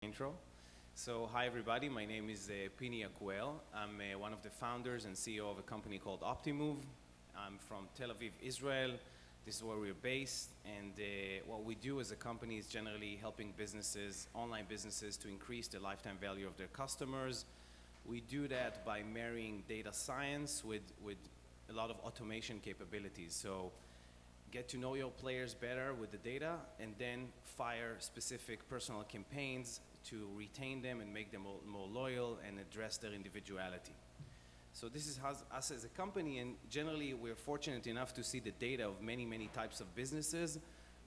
Intro. So, hi everybody, my name is Pini Yakuel. I'm one of the founders and CEO of a company called Optimove. I'm from Tel Aviv, Israel. This is where we're based, and what we do as a company is generally helping businesses, online businesses, to increase the lifetime value of their customers. We do that by marrying data science with a lot of automation capabilities. So get to know your players better with the data, and then fire specific personal campaigns to retain them and make them more loyal and address their individuality. So this is us as a company, and generally we're fortunate enough to see the data of many types of businesses,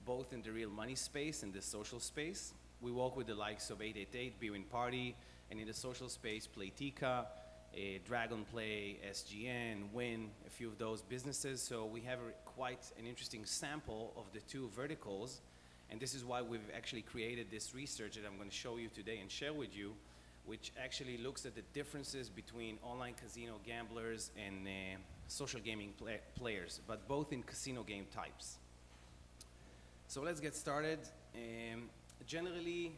both in the real money space and the social space. We work with the likes of 888, Beer and Party, and in the social space, Playtika, Dragon Play, SGN, Win, a few of those businesses. So we have quite an interesting sample of the two verticals, and this is why we've actually created this research that I'm going to show you today and share with you, which actually looks at the differences between online casino gamblers and social gaming players, but both in casino game types. So let's get started. Generally,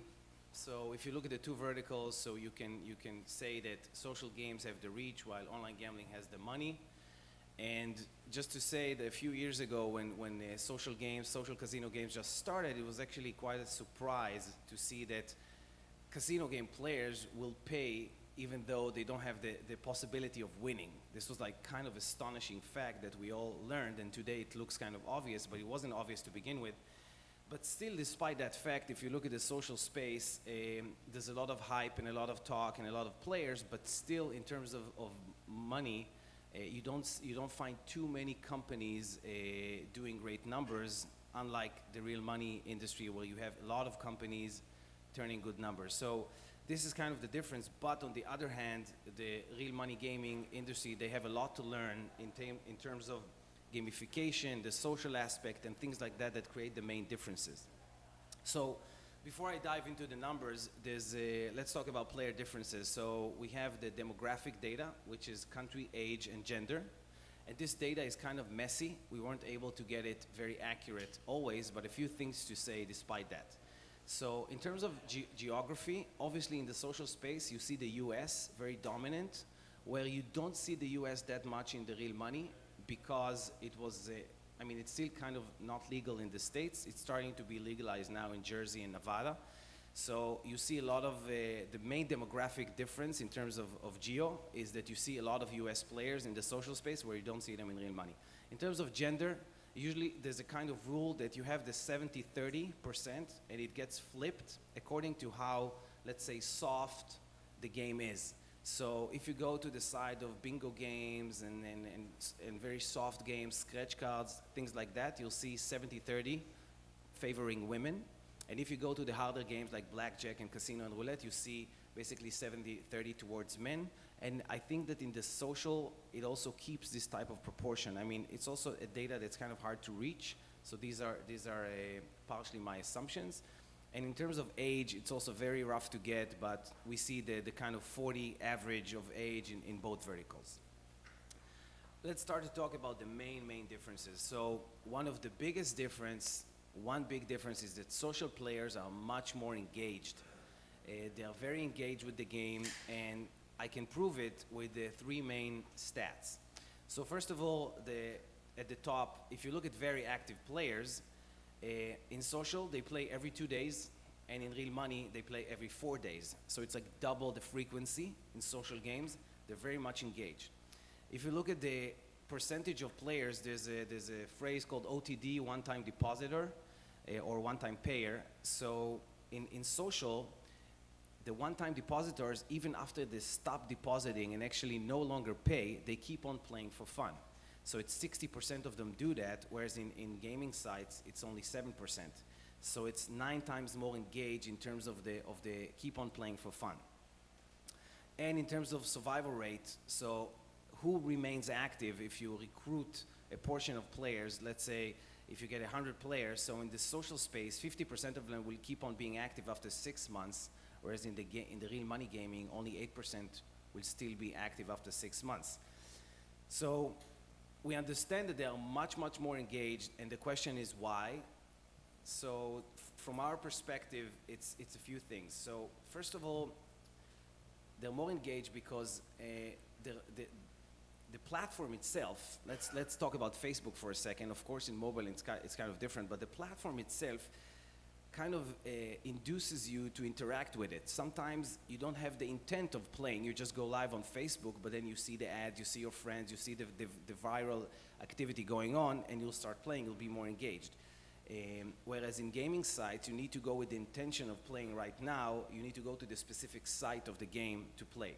so if you look at the two verticals, so you can say that social games have the reach while online gambling has the money. And just to say that a few years ago when social casino games just started, it was actually quite a surprise to see that casino game players will pay even though they don't have the possibility of winning. This was like kind of astonishing fact that we all learned, and today it looks kind of obvious, but it wasn't obvious to begin with. But still, despite that fact, if you look at the social space, there's a lot of hype and a lot of talk and a lot of players, but still in terms of money, you don't find too many companies doing great numbers, unlike the real money industry where you have a lot of companies turning good numbers. So this is kind of the difference, but on the other hand, the real money gaming industry, they have a lot to learn in terms of gamification, the social aspect, and things like that that create the main differences. So before I dive into the numbers, let's talk about player differences. So we have the demographic data, which is country, age, and gender. And this data is kind of messy. We weren't able to get it very accurate always, but a few things to say despite that. So in terms of geography, obviously in the social space, you see the US very dominant, where you don't see the US that much in the real money because it was, it's still kind of not legal in the States. It's starting to be legalized now in Jersey and Nevada. So you see a lot of, the main demographic difference in terms of geo is that you see a lot of US players in the social space where you don't see them in real money. In terms of gender, usually there's a kind of rule that you have the 70-30%, and it gets flipped according to how, let's say, soft the game is. So if you go to the side of bingo games and very soft games, scratch cards, things like that, you'll see 70-30 favoring women. And if you go to the harder games like blackjack and casino and roulette, you see basically 70-30 towards men. And I think that in the social, it also keeps this type of proportion. I mean, it's also a data that's kind of hard to reach. So these are partially my assumptions. And in terms of age, it's also very rough to get, but we see the kind of 40 average of age in both verticals. Let's start to talk about the main differences. So one big difference is that social players are much more engaged. They are very engaged with the game, and I can prove it with the three main stats. So first of all, at the top, if you look at very active players, in social, they play every 2 days, and in real money, they play every 4 days. So it's like double the frequency in social games. They're very much engaged. If you look at the percentage of players, there's a phrase called OTD, one-time depositor, or one-time payer. So in social, the one-time depositors, even after they stop depositing and actually no longer pay, they keep on playing for fun. So it's 60% of them do that, whereas in gaming sites, it's only 7%. So it's 9 times more engaged in terms of the keep on playing for fun. And in terms of survival rate, so who remains active if you recruit a portion of players, let's say if you get 100 players, so in the social space, 50% of them will keep on being active after 6 months, whereas in the real money gaming, only 8% will still be active after 6 months. So we understand that they are much more engaged, and the question is why. So from our perspective, it's a few things. So first of all, they're more engaged because the, the, the platform itself, let's talk about Facebook for a second. Of course, in mobile, it's kind of different, but the platform itself kind of induces you to interact with it. Sometimes you don't have the intent of playing, you just go live on Facebook, but then you see the ads, you see your friends, you see the viral activity going on, and you'll start playing, you'll be more engaged. Whereas in gaming sites, you need to go with the intention of playing right now, you need to go to the specific site of the game to play.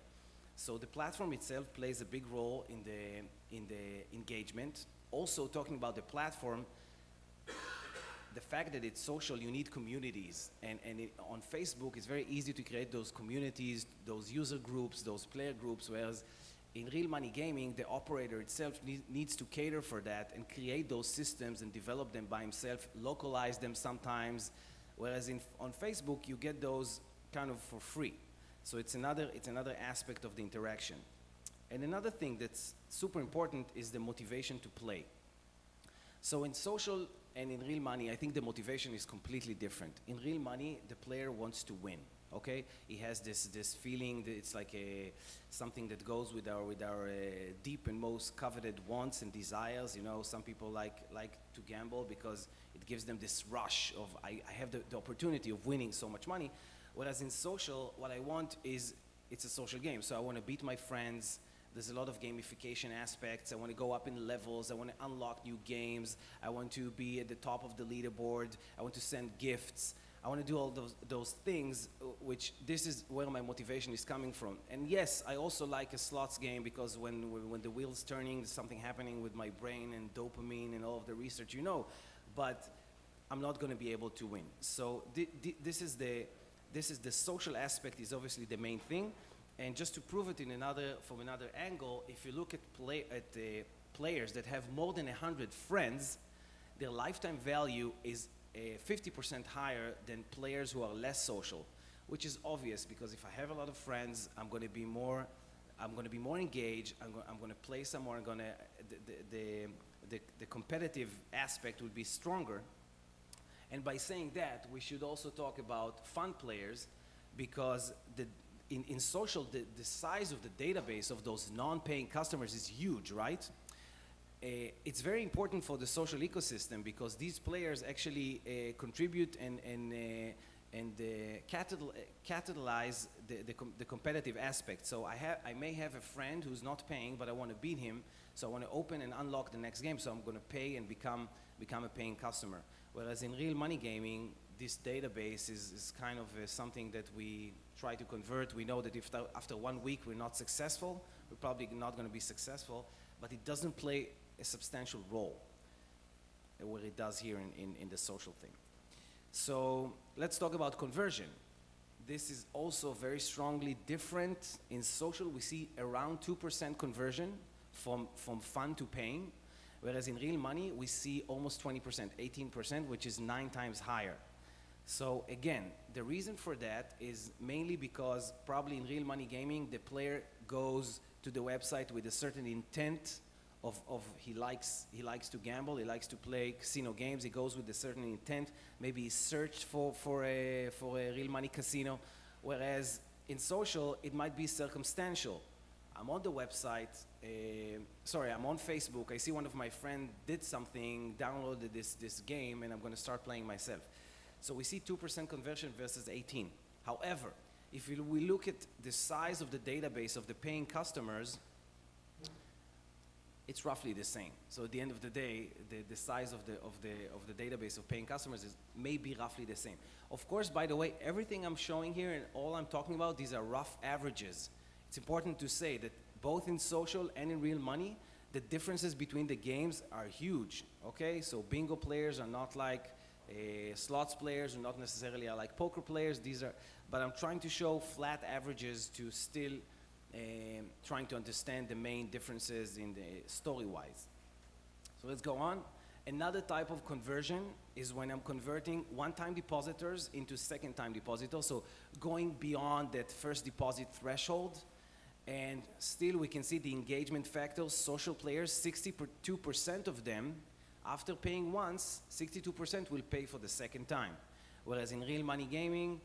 So the platform itself plays a big role in the engagement. Also, talking about the platform, the fact that it's social, you need communities. And on Facebook, it's very easy to create those communities, those user groups, those player groups, whereas in real money gaming, the operator itself needs to cater for that and create those systems and develop them by himself, localize them sometimes, whereas on Facebook, you get those kind of for free. So it's another aspect of the interaction. And another thing that's super important is the motivation to play. So in social and in real money, I think the motivation is completely different. In real money, the player wants to win, okay? He has this feeling that it's like something that goes with our deep and most coveted wants and desires. You know, some people like to gamble because it gives them this rush of, I have the opportunity of winning so much money. Whereas in social, what I want is, it's a social game. So I want to beat my friends. There's a lot of gamification aspects. I want to go up in levels. I want to unlock new games. I want to be at the top of the leaderboard. I want to send gifts. I want to do all those things, which this is where my motivation is coming from. And yes, I also like a slots game because when the wheel's turning, there's something happening with my brain and dopamine and all of the research, you know. But I'm not going to be able to win. So this is the social aspect is obviously the main thing. And just to prove it from another angle, if you look at players that have more than 100 friends, their lifetime value is 50% higher than players who are less social, which is obvious because if I have a lot of friends, I'm going to be more engaged. I'm going to play some more. The competitive aspect will be stronger. And by saying that, we should also talk about fun players because in social, the size of the database of those non-paying customers is huge, right? It's very important for the social ecosystem because these players actually contribute and catalyze the competitive aspect. So I may have a friend who's not paying, but I want to beat him, so I want to open and unlock the next game, so I'm going to pay and become a paying customer. Whereas in real money gaming, this database is kind of something that we try to convert. We know that if after 1 week we're not successful, we're probably not going to be successful, but it doesn't play a substantial role where it does here in the social thing. So let's talk about conversion. This is also very strongly different. In social, we see around 2% conversion from fun to paying, whereas in real money, we see almost 20%, 18%, which is 9 times higher. So again, the reason for that is mainly because probably in real money gaming, the player goes to the website with a certain intent of he likes to gamble, he likes to play casino games, he goes with a certain intent, maybe he searched for a real money casino, whereas in social, it might be circumstantial. I'm on the website, I'm on Facebook, I see one of my friends did something, downloaded this game, and I'm going to start playing myself. So we see 2% conversion versus 18. However, if we look at the size of the database of the paying customers, it's roughly the same. So at the end of the day, the size of the database of paying customers may be roughly the same. Of course, by the way, everything I'm showing here and all I'm talking about, these are rough averages. It's important to say that both in social and in real money, the differences between the games are huge, okay? So bingo players are not like slots players, are not necessarily are like poker players. But I'm trying to show flat averages to still trying to understand the main differences in the story-wise. So let's go on. Another type of conversion is when I'm converting one-time depositors into second-time depositors, so going beyond that first deposit threshold. And still we can see the engagement factors, social players, 62% of them After paying once, 62% will pay for the second time. Whereas in real money gaming,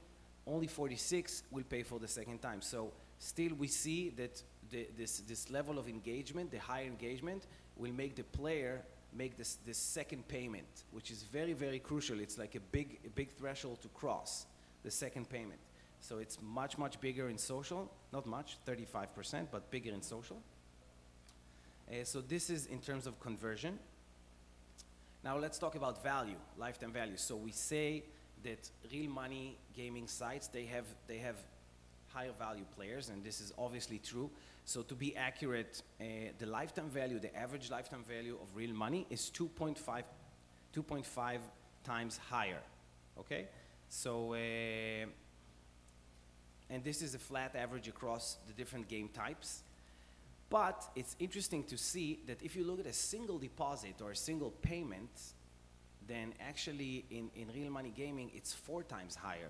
only 46 will pay for the second time. So still we see that this level of engagement, the higher engagement, will make the player make this second payment, which is very, very crucial. It's like a big threshold to cross, the second payment. So it's much, much bigger in social. Not much, 35%, but bigger in social. So this is in terms of conversion. Now let's talk about value, lifetime value. So we say that real money gaming sites, they have higher value players, and this is obviously true. So to be accurate, the lifetime value, the average lifetime value of real money is 2.5 times higher, okay? So, and this is a flat average across the different game types. But it's interesting to see that if you look at a single deposit or a single payment, then actually in real money gaming, it's 4 times higher.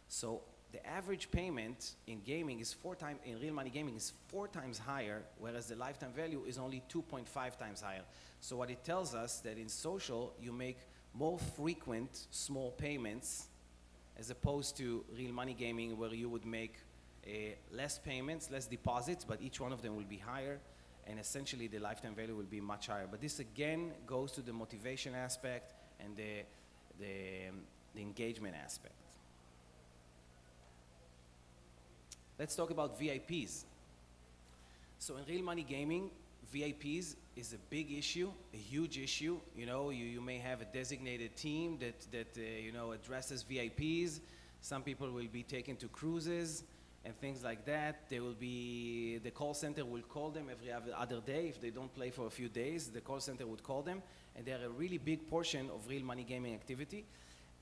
So the average payment in gaming is in real money gaming is 4 times higher, whereas the lifetime value is only 2.5 times higher. So what it tells us that in social, you make more frequent small payments as opposed to real money gaming where you would make less payments, less deposits, but each one of them will be higher, and essentially the lifetime value will be much higher. But this again goes to the motivation aspect and the engagement aspect. Let's talk about VIPs. So in real money gaming, VIPs is a big issue, a huge issue. You know, you may have a designated team that you know, addresses VIPs. Some people will be taken to cruises and things like that. The call center will call them every other day. If they don't play for a few days, the call center would call them, and they're a really big portion of real money gaming activity.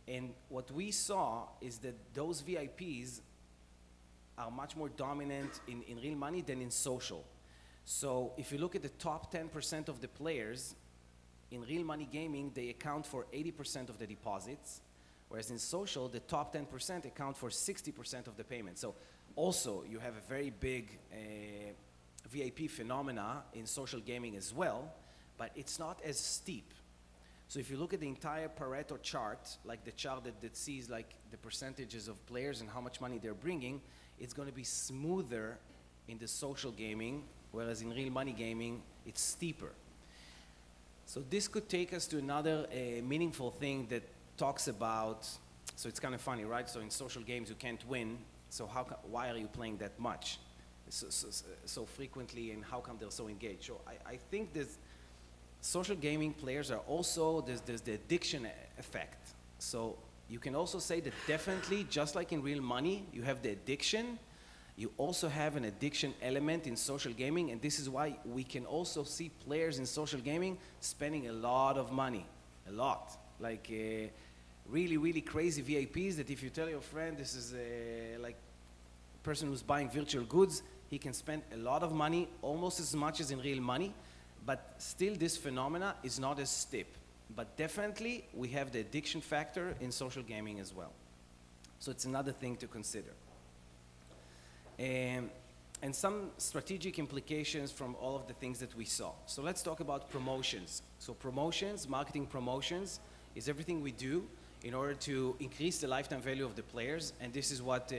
And what we saw is that those VIPs are much more dominant in real money than in social. So if you look at the top 10% of the players, in real money gaming, they account for 80% of the deposits, whereas in social, the top 10% account for 60% of the payments. So also, you have a very big VIP phenomena in social gaming as well, but it's not as steep. So if you look at the entire Pareto chart, like the chart that sees like the percentages of players and how much money they're bringing, it's going to be smoother in the social gaming, whereas in real money gaming, it's steeper. So this could take us to another meaningful thing that talks about, so it's kind of funny, right? So in social games, you can't win, so why are you playing that much so frequently, and how come they're so engaged? So I think that social gaming players are also, there's the addiction effect. So you can also say that definitely, just like in real money, you have the addiction, you also have an addiction element in social gaming, and this is why we can also see players in social gaming spending a lot of money, a lot. Like really, really crazy VIPs that if you tell your friend this is like a person who's buying virtual goods, he can spend a lot of money, almost as much as in real money, but still this phenomena is not as steep. But definitely, we have the addiction factor in social gaming as well. So it's another thing to consider. And some strategic implications from all of the things that we saw. So let's talk about promotions. So promotions, marketing promotions, is everything we do in order to increase the lifetime value of the players, and this is what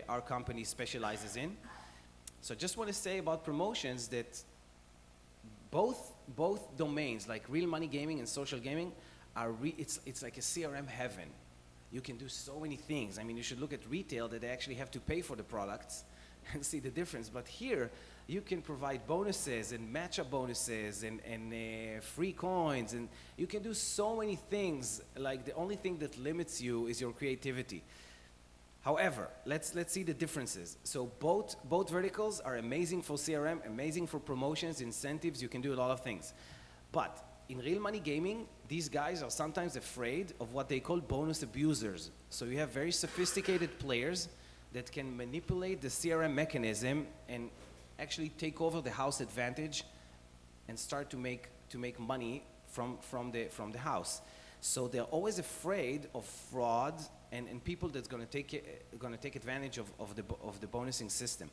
our company specializes in. So I just want to say about promotions that both domains, like real money gaming and social gaming, it's like a CRM heaven. You can do so many things. I mean, you should look at retail that they actually have to pay for the products and see the difference. But here, you can provide bonuses and matchup bonuses and free coins, and you can do so many things. Like the only thing that limits you is your creativity. However, let's see the differences. So both verticals are amazing for CRM, amazing for promotions, incentives. You can do a lot of things. But in real money gaming, these guys are sometimes afraid of what they call bonus abusers. So you have very sophisticated players that can manipulate the CRM mechanism and actually take over the house advantage and start to make money from the house. So they're always afraid of fraud and people that's going to take advantage of the bonusing system.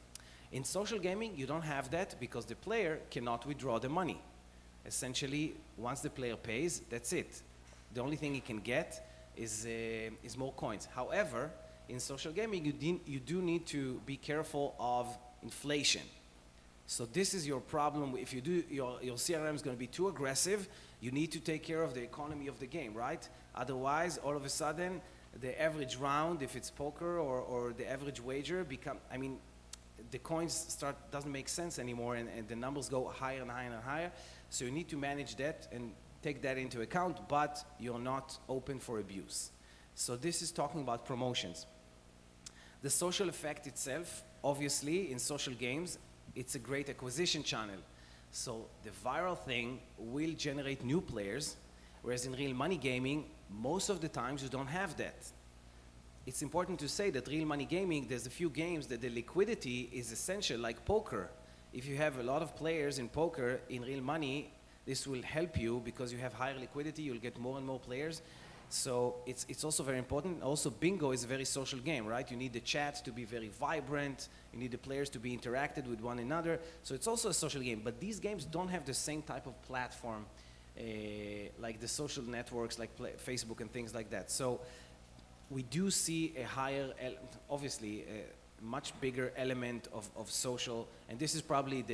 In social gaming, you don't have that because the player cannot withdraw the money. Essentially, once the player pays, that's it. The only thing he can get is more coins. However, in social gaming, you do need to be careful of inflation. So this is your problem. If you do, your CRM is going to be too aggressive, you need to take care of the economy of the game, right? Otherwise, all of a sudden, the average round, if it's poker or the average wager the coins doesn't make sense anymore, and the numbers go higher and higher and higher. So you need to manage that and take that into account, but you're not open for abuse. So this is talking about promotions. The social effect itself, obviously, in social games, it's a great acquisition channel. So the viral thing will generate new players, whereas in real money gaming, most of the times you don't have that. It's important to say that real money gaming, there's a few games that the liquidity is essential, like poker. If you have a lot of players in poker, in real money, this will help you because you have higher liquidity, you'll get more and more players. So it's also very important. Also, bingo is a very social game, right? You need the chat to be very vibrant. You need the players to be interacted with one another. So it's also a social game. But these games don't have the same type of platform like the social networks, like Facebook and things like that. So we do see a higher, obviously, a much bigger element of social. And this is probably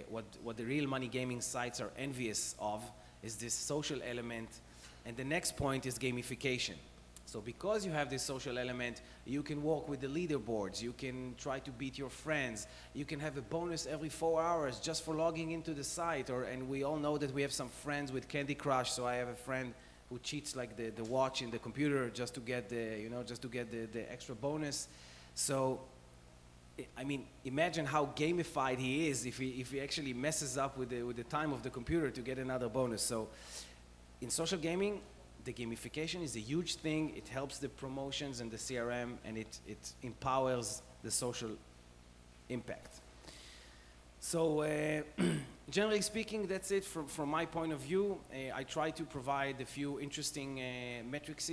what the real money gaming sites are envious of, is this social element. And the next point is gamification. So because you have this social element, you can walk with the leaderboards, you can try to beat your friends, you can have a bonus every 4 hours just for logging into the site, and we all know that we have some friends with Candy Crush, so I have a friend who cheats like the watch in the computer just to get the extra bonus. So, I mean, imagine how gamified he is if he actually messes up with the time of the computer to get another bonus. So, in social gaming, the gamification is a huge thing. It helps the promotions and the CRM, and it empowers the social impact. So generally speaking, that's it from my point of view. I try to provide a few interesting metrics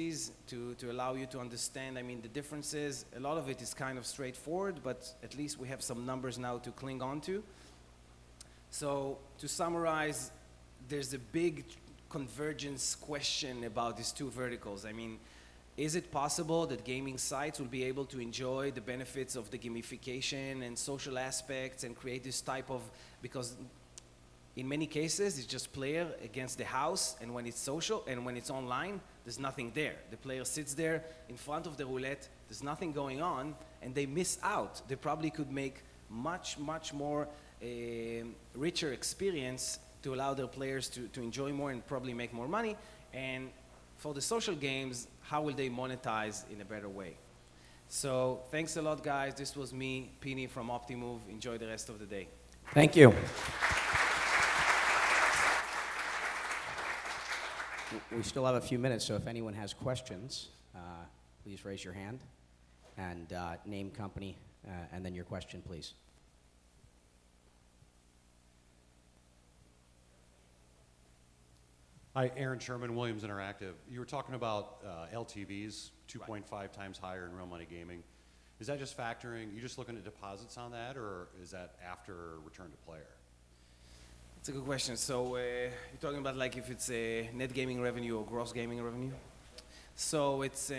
to allow you to understand, the differences. A lot of it is kind of straightforward, but at least we have some numbers now to cling on to. So to summarize, there's a big convergence question about these two verticals. Is it possible that gaming sites will be able to enjoy the benefits of the gamification and social aspects and create this type of, because in many cases it's just player against the house, and when it's social and when it's online, there's nothing there. The player sits there in front of the roulette, there's nothing going on, and they miss out. They probably could make much more richer experience to allow their players to enjoy more and probably make more money. And for the social games, how will they monetize in a better way? So thanks a lot, guys. This was me, Pini from Optimove. Enjoy the rest of the day. Thank you. We still have a few minutes, so if anyone has questions, please raise your hand and name, company, and then your question, please. Hi, Aaron Sherman, Williams Interactive. You were talking about LTVs, 2.5 times higher in real money gaming. Is that just factoring, you just looking at deposits on that, or is that after return to player? That's a good question. So you're talking about like if it's a net gaming revenue or gross gaming revenue? So it's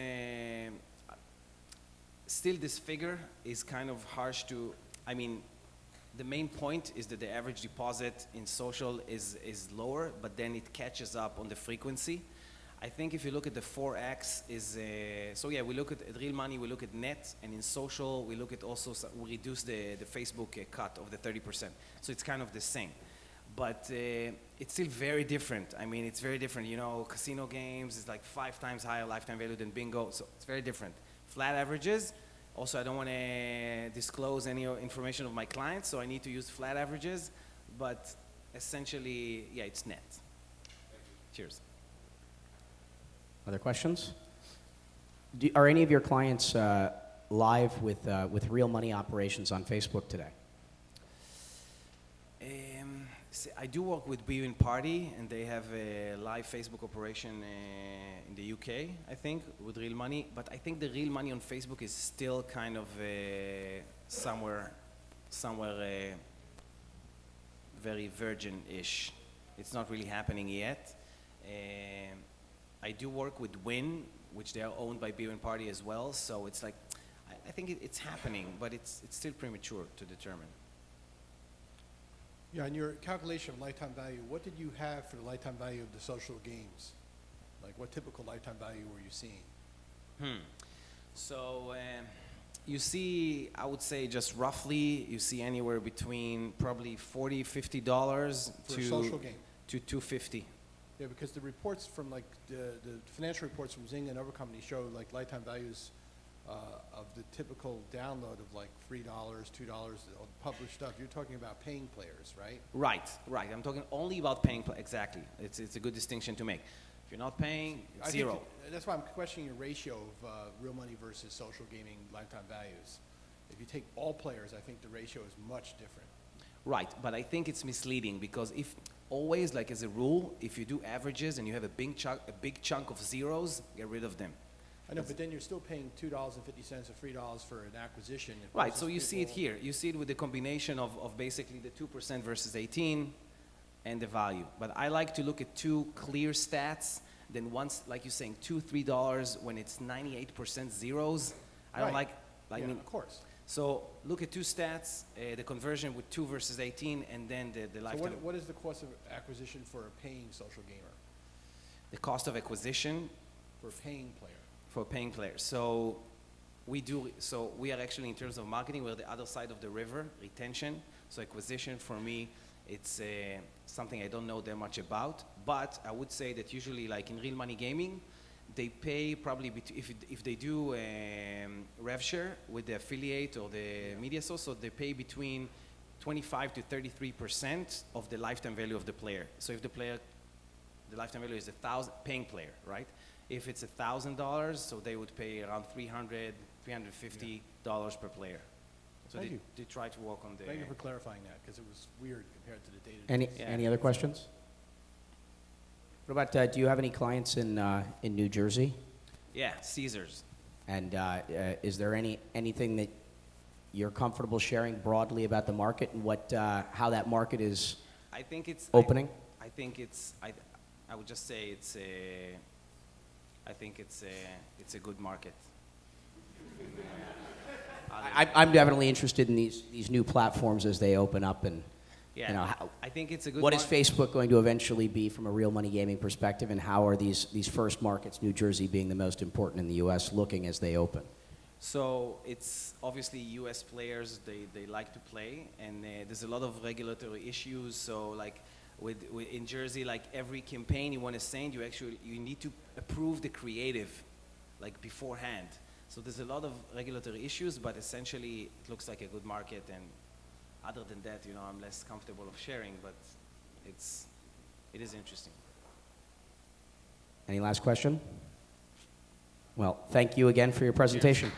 still this figure is kind of harsh to, the main point is that the average deposit in social is lower, but then it catches up on the frequency. I think if you look at the 4x we look at real money, we look at net, and in social, we look at also, we reduce the Facebook cut of the 30%. So it's kind of the same. But it's still very different. It's very different. Casino games is like 5 times higher lifetime value than bingo, so it's very different. Flat averages. Also, I don't want to disclose any information of my clients, so I need to use flat averages, but essentially, yeah, it's net. Cheers. Other questions? Are any of your clients live with real money operations on Facebook today? I do work with Bewin Party, and they have a live Facebook operation in the UK, I think, with real money. But I think the real money on Facebook is still kind of somewhere very virgin-ish. it's not really happening yet. I do work with Win, which they are owned by Beer and Party as well. So it's like, I think it's happening, but it's still premature to determine. Yeah, in your calculation of lifetime value, what did you have for the lifetime value of the social games? Like, what typical lifetime value were you seeing? So you see, I would say just roughly, you see anywhere between probably $40, $50 For a social game? to $250. Yeah, because the reports from like the financial reports from Zynga and other companies show like lifetime values of the typical download of like $3, $2 of published stuff. You're talking about paying players, right? Right. I'm talking only about paying. Exactly. It's a good distinction to make. If you're not paying, I think zero. that's why I'm questioning your ratio of real money versus social gaming lifetime values. If you take all players, I think the ratio is much different. Right, but I think it's misleading because if always, like as a rule, if you do averages and you have a big chunk of zeros, get rid of them. I know, but then you're still paying $2.50 or $3 for an acquisition. Right, so you see it here. You see it with the combination of basically the 2% versus 18 and the value. But I like to look at two clear stats than once, like you're saying, $2, $3 when it's 98% zeros. I don't Right. I Yeah, mean, of course. so look at two stats, the conversion with 2 versus 18, and then the So lifetime. what is the cost of acquisition for a paying social gamer, The cost of acquisition for a paying player? for paying players. So we are actually, in terms of marketing, we're the other side of the river, retention. So acquisition for me, it's something I don't know that much about, but I would say that usually like in real money gaming, they pay probably, if they do rev share with the affiliate or the media source, so they pay between 25 to 33% of the lifetime value of the player. So if the lifetime value is paying player, right? If it's $1,000, so they would pay around $300, $350 per player. So Thank you. they try to work on the. Thank you for clarifying that, because it was weird compared to the data. Yeah. Any other questions? What about, do you have any clients in New Jersey? Yeah, Caesars. And is there anything that you're comfortable sharing broadly about the market and how that market is I think it's opening? I think it's. I would just say it's a. I think it's a good market. I'm definitely interested in these new platforms as they open up, and Yeah, you know, I think it's a good. what is Facebook going to eventually be from a real money gaming perspective, and how are these first markets, New Jersey being the most important in the U.S., looking as they open? So it's obviously U.S. players, they like to play, and there's a lot of regulatory issues. So like in Jersey, like every campaign you want to send, you need to approve the creative, like beforehand. So there's a lot of regulatory issues, but essentially it looks like a good market. And other than that, I'm less comfortable of sharing, but it is interesting. Any last question? Well, thank you again for your presentation.